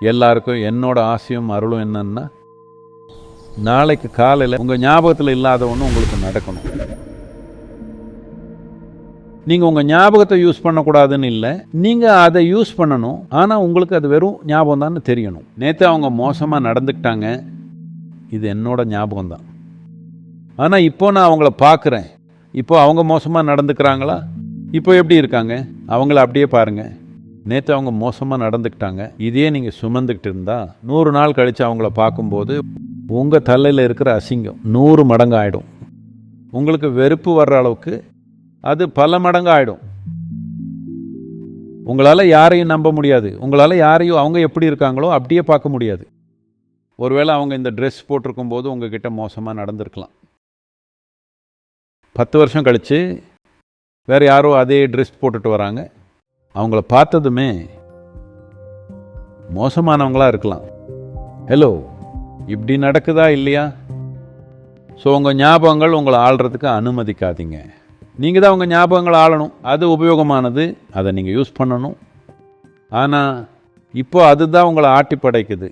எல்லாருக்கும் என்னோட ஆசையும் அருளும் என்னன்னா, நாளைக்கு காலையில் உங்கள் ஞாபகத்தில் இல்லாத ஒன்று உங்களுக்கு நடக்கணும். நீங்கள் உங்கள் ஞாபகத்தை யூஸ் பண்ணக்கூடாதுன்னு இல்லை, நீங்கள் அதை யூஸ் பண்ணணும். ஆனால் உங்களுக்கு அது வெறும் ஞாபகம் தான் தெரியணும். நேற்று அவங்க மோசமாக நடந்துக்கிட்டாங்க, இது என்னோட ஞாபகம் தான். ஆனால் இப்போ நான் அவங்கள பார்க்குறேன், இப்போ அவங்க மோசமாக நடந்துக்கிறாங்களா, இப்போ எப்படி இருக்காங்க, அவங்கள அப்படியே பாருங்கள். நேற்று அவங்க மோசமாக நடந்துக்கிட்டாங்க, இதே நீங்கள் சுமந்துக்கிட்டு இருந்தால் 100 நாள் கழித்து அவங்கள பார்க்கும்போது உங்கள் தலையில் இருக்கிற அசிங்கம் 100 மடங்கு ஆகிடும். உங்களுக்கு வெறுப்பு வர்ற அளவுக்கு அது பல மடங்கு ஆகிடும். உங்களால் யாரையும் நம்ப முடியாது. உங்களால் யாரையும் அவங்க எப்படி இருக்காங்களோ அப்படியே பார்க்க முடியாது. ஒருவேளை அவங்க இந்த ட்ரெஸ் போட்டிருக்கும் போது உங்ககிட்ட மோசமாக நடந்திருக்கலாம். 10 வருஷம் கழித்து வேறு யாரோ அதே ட்ரெஸ் போட்டுட்டு வராங்க, அவங்கள பார்த்ததுமே மோசமானவங்களாக இருக்கலாம். ஹலோ, இப்படி நடக்குதா இல்லையா? ஸோ உங்கள் ஞாபகங்கள் உங்களை ஆள்றதுக்கு அனுமதிக்காதீங்க. நீங்கள் தான் உங்கள் ஞாபகங்களை ஆளணும். அது உபயோகமானது, அதை நீங்கள் யூஸ் பண்ணணும். ஆனால் இப்போ அதுதான் உங்களை ஆட்டி படைக்குது.